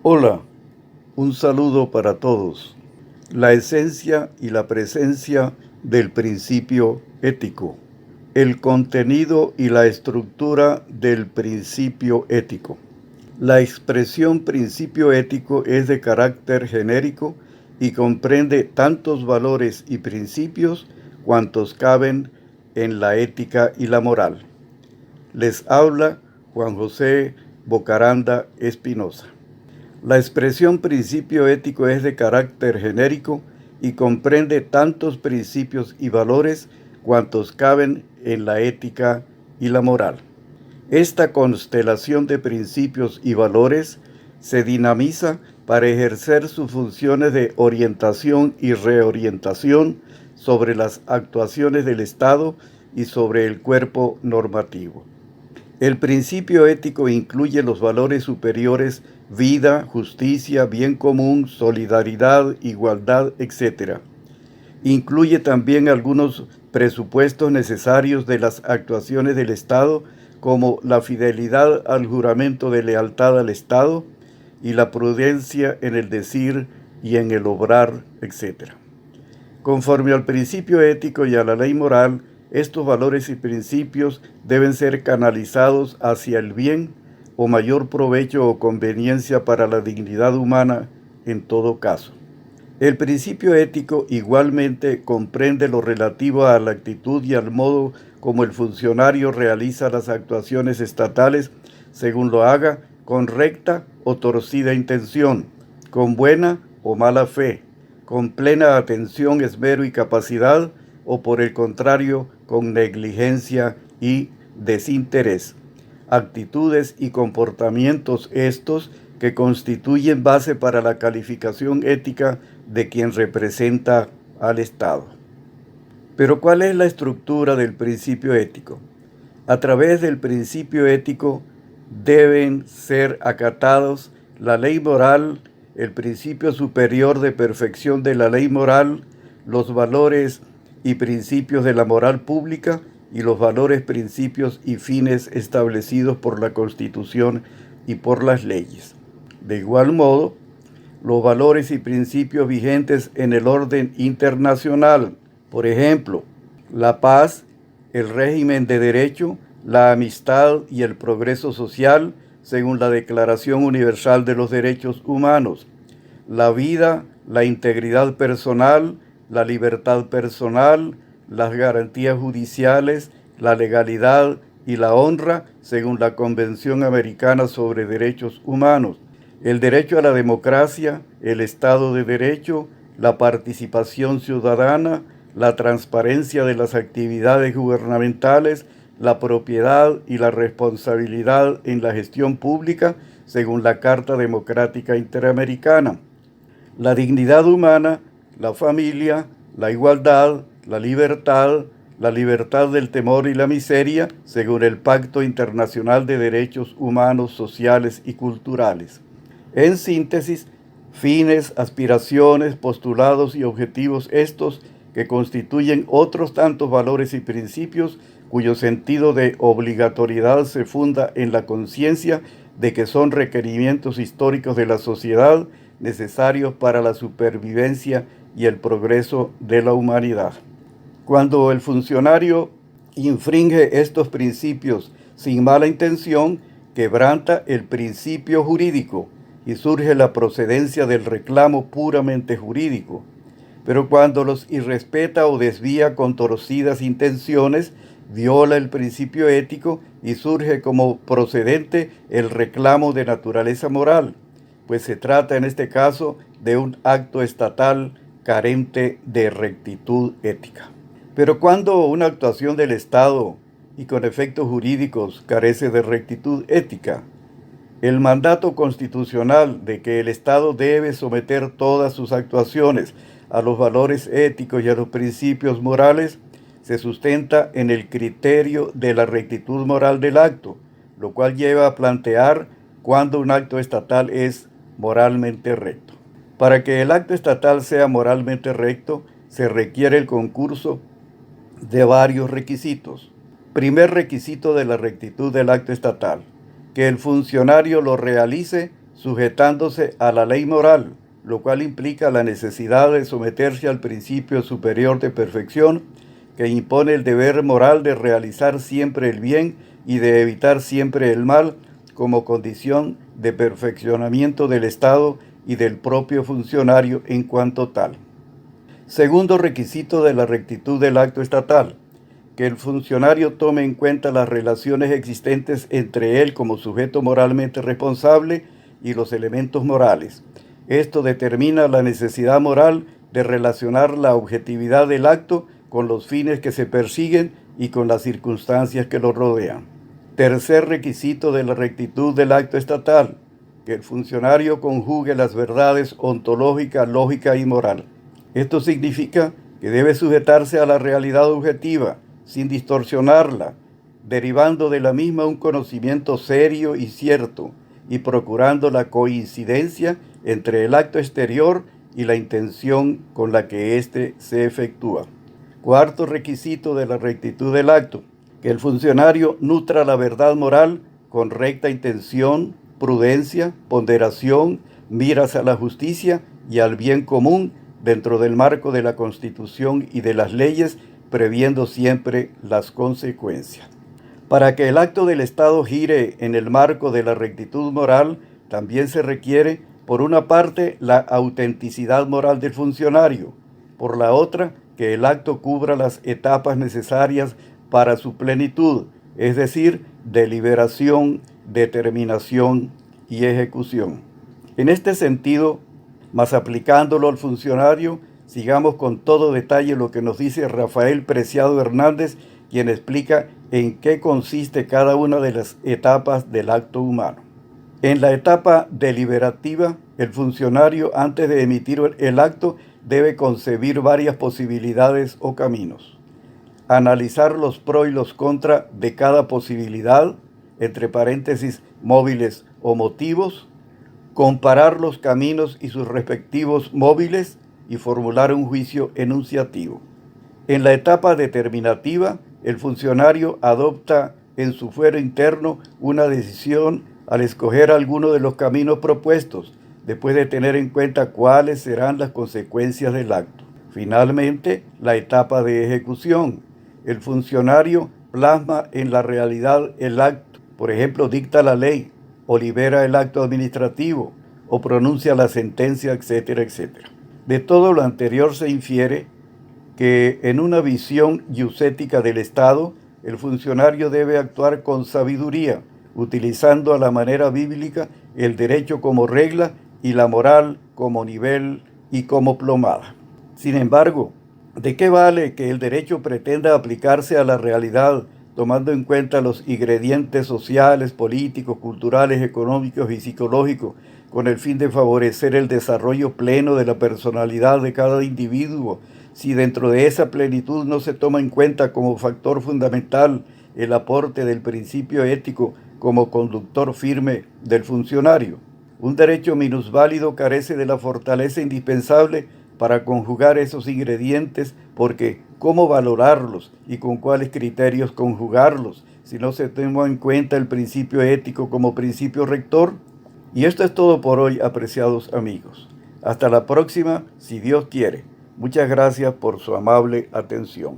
Hola, un saludo para todos. La esencia y la presencia del principio ético. El contenido y la estructura del principio ético. La expresión principio ético es de carácter genérico y comprende tantos valores y principios cuantos caben en la ética y la moral. Les habla Juan José Bocaranda Espinosa. La expresión principio ético es de carácter genérico y comprende tantos principios y valores cuantos caben en la ética y la moral. Esta constelación de principios y valores se dinamiza para ejercer sus funciones de orientación y reorientación sobre las actuaciones del Estado y sobre el cuerpo normativo. El principio ético incluye los valores superiores: vida, justicia, bien común, solidaridad, igualdad, etc. Incluye también algunos presupuestos necesarios de las actuaciones del Estado, como la fidelidad al juramento de lealtad al Estado y la prudencia en el decir y en el obrar, etc. Conforme al principio ético y a la ley moral, estos valores y principios deben ser canalizados hacia el bien o mayor provecho o conveniencia para la dignidad humana en todo caso. El principio ético igualmente comprende lo relativo a la actitud y al modo como el funcionario realiza las actuaciones estatales, según lo haga con recta o torcida intención, con buena o mala fe, con plena atención, esmero y capacidad, o por el contrario, con negligencia y desinterés. Actitudes y comportamientos estos que constituyen base para la calificación ética de quien representa al Estado. Pero ¿cuál es la estructura del principio ético? A través del principio ético deben ser acatados la ley moral, el principio superior de perfección de la ley moral, los valores y principios de la moral pública y los valores, principios y fines establecidos por la Constitución y por las leyes. De igual modo, los valores y principios vigentes en el orden internacional, por ejemplo, la paz, el régimen de derecho, la amistad y el progreso social, según la Declaración Universal de los Derechos Humanos, la vida, la integridad personal, la libertad personal, las garantías judiciales, la legalidad y la honra, según la Convención Americana sobre Derechos Humanos, el derecho a la democracia, el Estado de Derecho, la participación ciudadana, la transparencia de las actividades gubernamentales, la propiedad y la responsabilidad en la gestión pública, según la Carta Democrática Interamericana, la dignidad humana, la familia, la igualdad, la libertad del temor y la miseria, según el Pacto Internacional de Derechos Humanos, Sociales y Culturales. En síntesis, fines, aspiraciones, postulados y objetivos estos que constituyen otros tantos valores y principios cuyo sentido de obligatoriedad se funda en la conciencia de que son requerimientos históricos de la sociedad necesarios para la supervivencia y el progreso de la humanidad. Cuando el funcionario infringe estos principios sin mala intención, quebranta el principio jurídico y surge la procedencia del reclamo puramente jurídico. Pero cuando los irrespeta o desvía con torcidas intenciones, viola el principio ético y surge como procedente el reclamo de naturaleza moral, pues se trata en este caso de un acto estatal carente de rectitud ética. Pero cuando una actuación del Estado y con efectos jurídicos carece de rectitud ética, el mandato constitucional de que el Estado debe someter todas sus actuaciones a los valores éticos y a los principios morales se sustenta en el criterio de la rectitud moral del acto, lo cual lleva a plantear cuándo un acto estatal es moralmente recto. Para que el acto estatal sea moralmente recto, se requiere el concurso de varios requisitos. Primer requisito de la rectitud del acto estatal: que el funcionario lo realice sujetándose a la ley moral, lo cual implica la necesidad de someterse al principio superior de perfección, que impone el deber moral de realizar siempre el bien y de evitar siempre el mal, como condición de perfeccionamiento del Estado y del propio funcionario en cuanto tal. Segundo requisito de la rectitud del acto estatal: que el funcionario tome en cuenta las relaciones existentes entre él como sujeto moralmente responsable y los elementos morales. Esto determina la necesidad moral de relacionar la objetividad del acto con los fines que se persiguen y con las circunstancias que lo rodean. Tercer requisito de la rectitud del acto estatal: que el funcionario conjugue las verdades ontológica, lógica y moral. Esto significa que debe sujetarse a la realidad objetiva, sin distorsionarla, derivando de la misma un conocimiento serio y cierto, y procurando la coincidencia entre el acto exterior y la intención con la que éste se efectúa. Cuarto requisito de la rectitud del acto: que el funcionario nutra la verdad moral con recta intención, prudencia, ponderación, miras a la justicia y al bien común dentro del marco de la Constitución y de las leyes, previendo siempre las consecuencias. Para que el acto del Estado gire en el marco de la rectitud moral, también se requiere, por una parte, la autenticidad moral del funcionario, por la otra, que el acto cubra las etapas necesarias para su plenitud, es decir, deliberación, determinación y ejecución. En este sentido, mas aplicándolo al funcionario, sigamos con todo detalle lo que nos dice Rafael Preciado Hernández, quien explica en qué consiste cada una de las etapas del acto humano. En la etapa deliberativa, el funcionario, antes de emitir el acto, debe concebir varias posibilidades o caminos. Analizar los pros y los contras de cada posibilidad, entre paréntesis, móviles o motivos, comparar los caminos y sus respectivos móviles y formular un juicio enunciativo. En la etapa determinativa, el funcionario adopta en su fuero interno una decisión al escoger alguno de los caminos propuestos, después de tener en cuenta cuáles serán las consecuencias del acto. Finalmente, la etapa de ejecución. El funcionario plasma en la realidad el acto, por ejemplo, dicta la ley, o libera el acto administrativo, o pronuncia la sentencia, etcétera, etcétera. De todo lo anterior se infiere que en una visión iusética del Estado, el funcionario debe actuar con sabiduría, utilizando a la manera bíblica el derecho como regla y la moral como nivel y como plomada. Sin embargo, ¿de qué vale que el derecho pretenda aplicarse a la realidad, tomando en cuenta los ingredientes sociales, políticos, culturales, económicos y psicológicos, con el fin de favorecer el desarrollo pleno de la personalidad de cada individuo, si dentro de esa plenitud no se toma en cuenta como factor fundamental el aporte del principio ético como conductor firme del funcionario? Un derecho minusválido carece de la fortaleza indispensable para conjugar esos ingredientes, porque ¿cómo valorarlos y con cuáles criterios conjugarlos si no se toma en cuenta el principio ético como principio rector? Y esto es todo por hoy, apreciados amigos. Hasta la próxima, si Dios quiere. Muchas gracias por su amable atención.